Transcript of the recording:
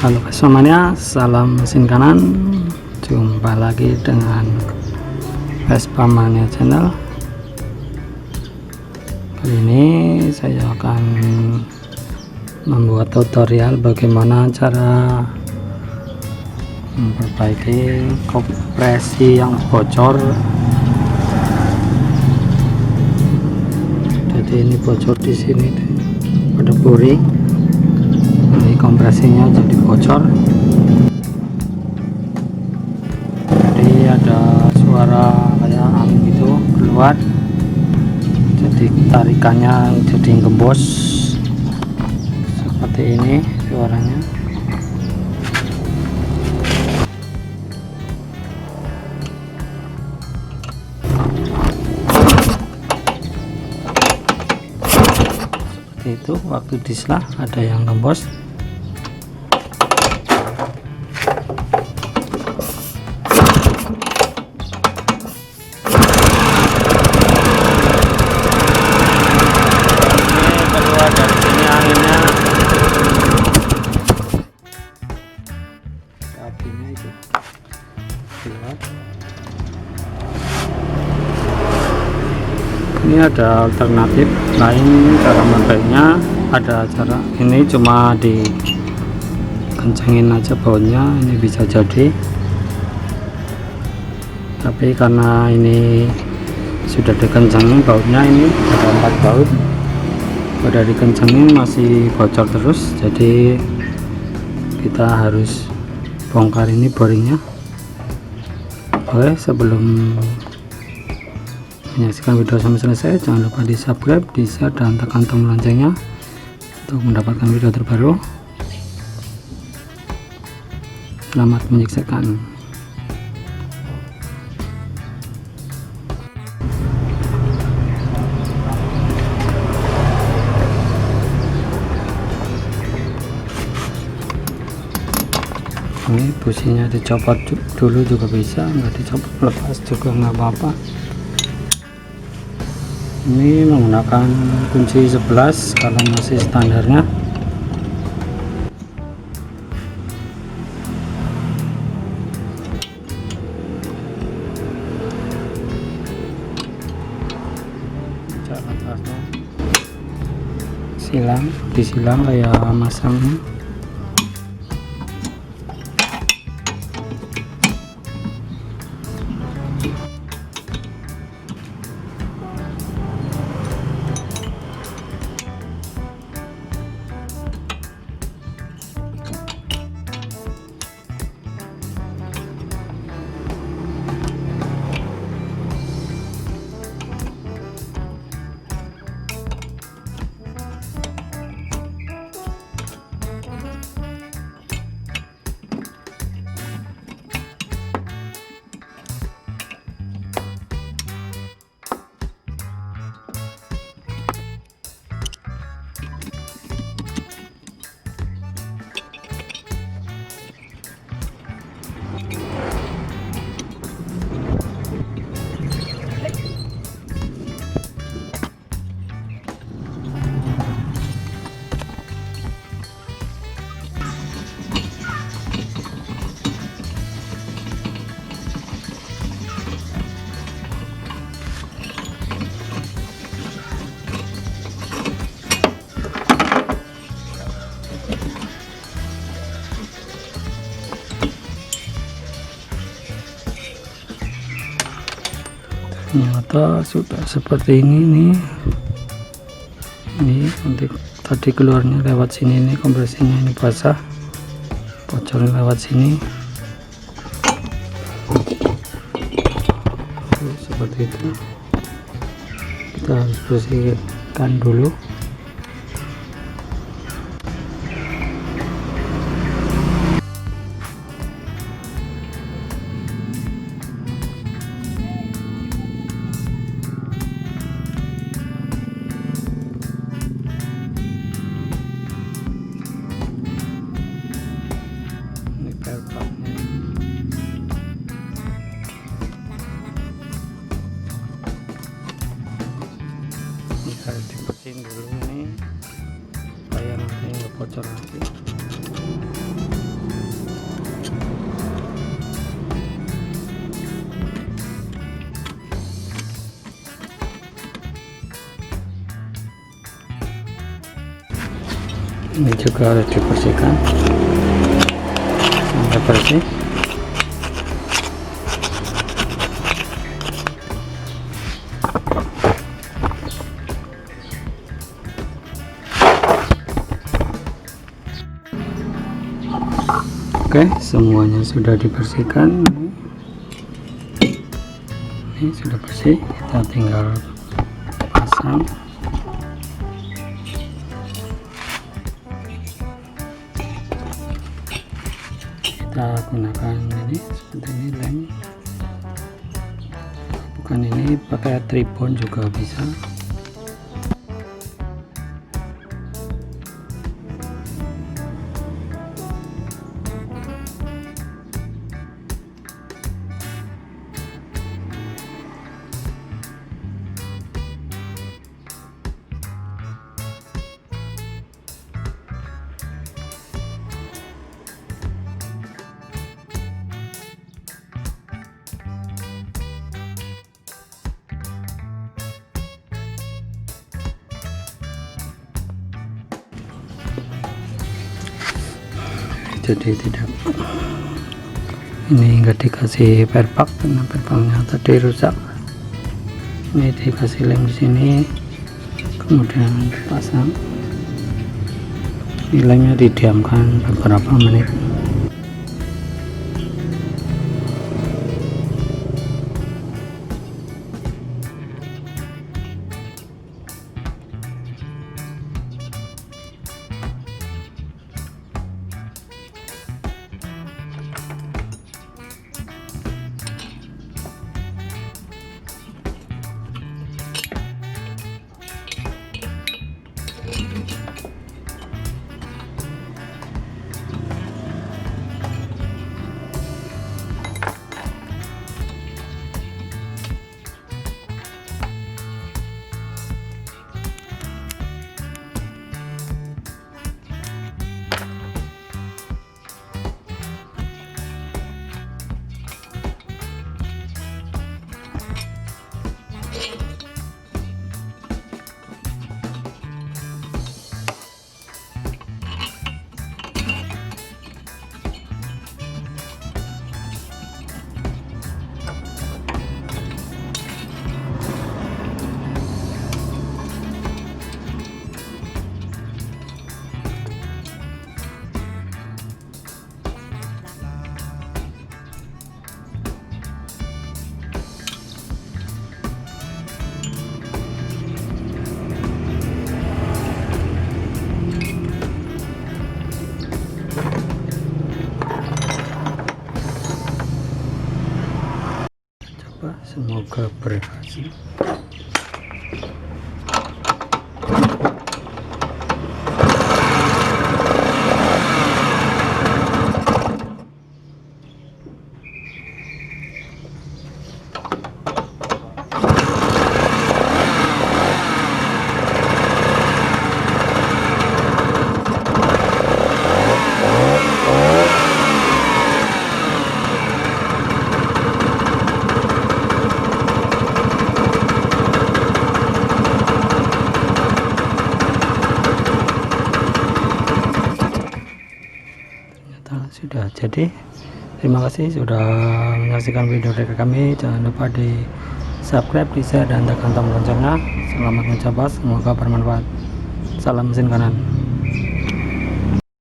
Halo Vespa Mania, salam mesin kanan. Jumpa lagi dengan Vespa Mania channel. Kali ini saya akan membuat tutorial bagaimana cara memperbaiki kompresi yang bocor. Jadi ini bocor di sini pada boring. Kompresinya jadi bocor, jadi ada suara kayak angin gitu keluar, jadi tarikannya jadi gembos seperti ini suaranya. Seperti itu, waktu dislah ada yang gembos. Ini ada alternatif lain cara membaikinya, ada cara ini cuma dikencengin aja bautnya, ini bisa jadi, tapi karena ini sudah dikencengin bautnya, ini ada 4 baut, udah dikencengin masih bocor terus, jadi kita harus bongkar ini boringnya. Oke, sebelum menyaksikan video sampai selesai, jangan lupa di subscribe, di share, dan tekan tombol loncengnya untuk mendapatkan video terbaru. Selamat menyaksikan. Ini businya dicopot dulu juga bisa, nggak dicopot lepas juga nggak apa-apa. Ini menggunakan kunci 11 kalau masih standarnya. Cara pasnya disilang kayak masangnya. Ternyata sudah seperti ini nih. Ini untuk tadi keluarnya lewat sini, nih kompresinya ini basah, bocornya lewat sini. Seperti itu, kita harus bersihkan dulu. Ini juga harus dibersihkan sampai bersih. Oke, semuanya sudah dibersihkan. Ini sudah bersih, kita tinggal pasang. Kita gunakan ini seperti ini lem, bukan ini, pakai tripod juga bisa. Jadi tidak, ini enggak dikasih perpak karena perpaknya tadi rusak. Ini dikasih lem di sini, kemudian dipasang. Ini lemnya didiamkan beberapa menit. Semoga berhasil. Sudah jadi. Terima kasih sudah menyaksikan video dari kami. Jangan lupa di subscribe, di share, dan tekan tombol loncengnya. Selamat mencoba, semoga bermanfaat. Salam mesin kanan.